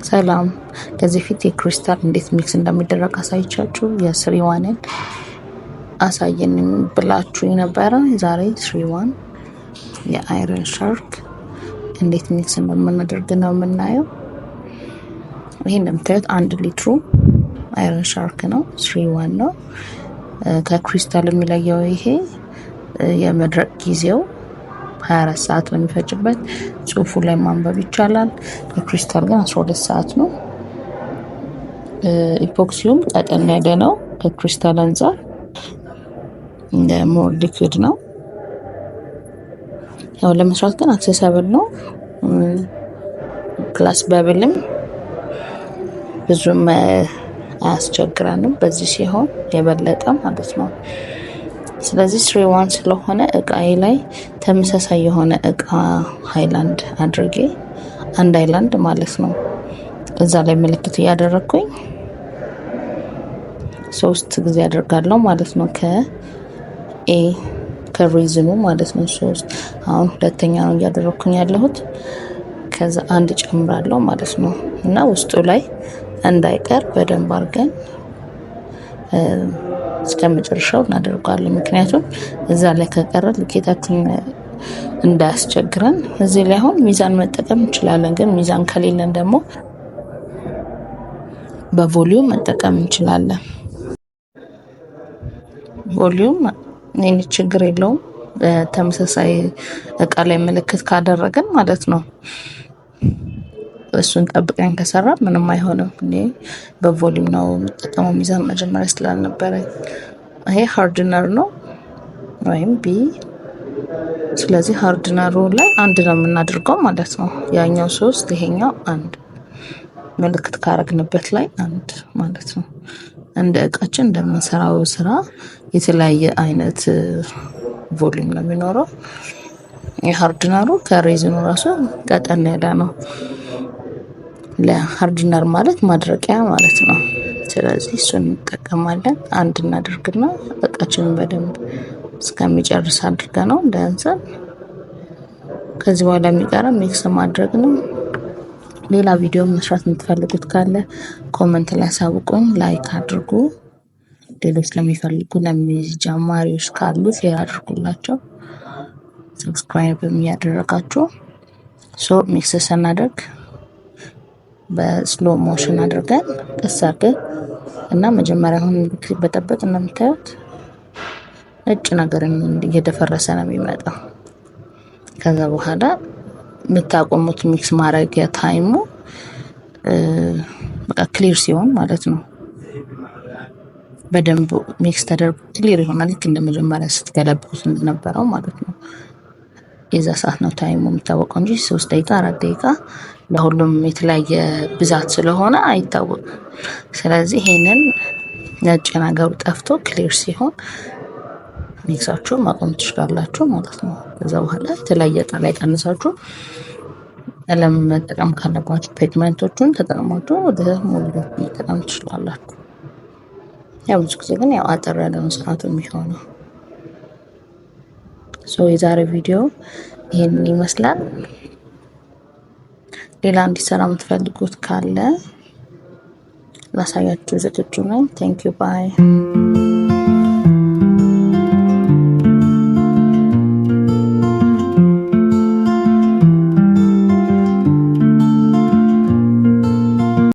ሰላም ከዚህ ፊት የክሪስታል እንዴት ሚክስ እንደሚደረግ አሳይቻችሁ የስሪዋንን አሳየን ብላችሁ ነበረ። ዛሬ ስሪዋን የአይረን ሻርክ እንዴት ሚክስ እንደምናደርግ ነው የምናየው። ይሄን እንደምታዩት 1 ሊትሩ አይረን ሻርክ ነው፣ ስሪዋን ነው። ከክሪስታል የሚለየው ይሄ የመድረቅ ጊዜው 24 ሰዓት ነው የሚፈጅበት። ጽሁፉ ላይ ማንበብ ይቻላል። ከክሪስታል ግን 12 ሰዓት ነው። ኢፖክሲውም ቀጠን ያለ ነው ከክሪስታል አንፃር፣ ሞር ሊኩዊድ ነው። ያው ለመስራት ግን አክሰሰብል ነው። ፕላስ በብልም ብዙም አያስቸግረንም በዚህ ሲሆን የበለጠ ማለት ነው። ስለዚህ ስሪዋን ስለሆነ እቃዬ ላይ ተመሳሳይ የሆነ እቃ ሃይላንድ አድርጌ 1 ሃይላንድ ማለት ነው እዛ ላይ ምልክት ያደረኩኝ 3 ጊዜ አደርጋለሁ ማለት ነው። ከሪዝኑ ማለት ነው 3። አሁን ሁለተኛ ነው ያደረኩኝ ያለሁት። ከዛ 1 ጨምራለሁ ማለት ነው እና ውስጡ ላይ እንዳይቀር በደንብ አድርገን እስከመጨረሻው እናደርጋለን። ምክንያቱም እዛ ላይ ከቀረ ልኬታችን እንዳያስቸግረን። እዚህ ላይ አሁን ሚዛን መጠቀም እንችላለን፣ ግን ሚዛን ከሌለን ደግሞ በቮሊዩም መጠቀም እንችላለን። ቮሊዩም እኔ ችግር የለውም ተመሳሳይ እቃ ላይ ምልክት ካደረግን ማለት ነው። እሱን ጠብቀን ከሰራ ምንም አይሆንም። እኔ በቮሊዩም ነው የምጠቀመው ሚዛን መጀመሪያ ስላልነበረ። ይሄ ሃርድነር ነው ወይም ቢ። ስለዚህ ሃርድነሩ ላይ 1 ነው የምናደርገው ማለት ነው። ያኛው 3 ይሄኛው 1 ምልክት ካረግንበት ላይ 1 ማለት ነው። እንደ እቃችን እንደምንሰራው ስራ የተለያየ አይነት ቮሊዩም ነው የሚኖረው። የሃርድነሩ ከሬዝኑ ራሱ ቀጠን ያለ ነው። ለሃርድነር ማለት ማድረቂያ ማለት ነው። ስለዚህ እሱን እንጠቀማለን። 1 እናደርግና እቃችንን በደንብ እስከሚጨርስ አድርገነው እንዳንሰን። ከዚህ በኋላ የሚቀረው ሚክስ ማድረግ ነው። ሌላ ቪዲዮ መስራት የምትፈልጉት ካለ ኮሜንት ላይ አሳውቁኝ፣ ላይክ አድርጉ። ሌሎች ለሚፈልጉ ለጀማሪዎች ካሉ ሼር አድርጉላቸው፣ ሰብስክራይብ ያደረጋችሁ። ሚክስ ስናደርግ በስሎ ሞሽን አድርገን ቀስ አድርገን እና መጀመሪያ አሁን በጠበጥ እንደምታዩት ነጭ ነገር እየደፈረሰ ነው የሚመጣው። ከዛ በኋላ የምታቆሙት ሚክስ ማድረጊያ ታይሙ በቃ ክሊር ሲሆን ማለት ነው። በደንብ ሚክስ ተደርጎ ክሊር ይሆናል፣ ልክ እንደመጀመሪያ ስትገለብጡት እንደነበረው ማለት ነው። የዛ ሰዓት ነው ታይሙ የሚታወቀው እንጂ 3 ደቂቃ 4 ደቂቃ ለሁሉም የተለያየ ብዛት ስለሆነ አይታወቅም። ስለዚህ ይሄንን ነጭ ነገሩ ጠፍቶ ክሊር ሲሆን ሚክሳችሁ ማቆም ትችላላችሁ ማለት ነው። ከዛ በኋላ የተለያየ እቃ ላይ ቀንሳችሁ ለመጠቀም ካለባችሁ ፔግመንቶቹን ተጠቅማችሁ ወደ ሙሉ መጠቀም ትችላላችሁ። ያው ብዙ ጊዜ ግን ያው አጠር ያለ ነው ሰዓቱ የሚሆነው። የዛሬ ቪዲዮ ይሄንን ይመስላል። ሌላ እንዲሰራ የምትፈልጉት ካለ ላሳያችሁ ዝግጁ ነኝ። ቴንክ ዩ ባይ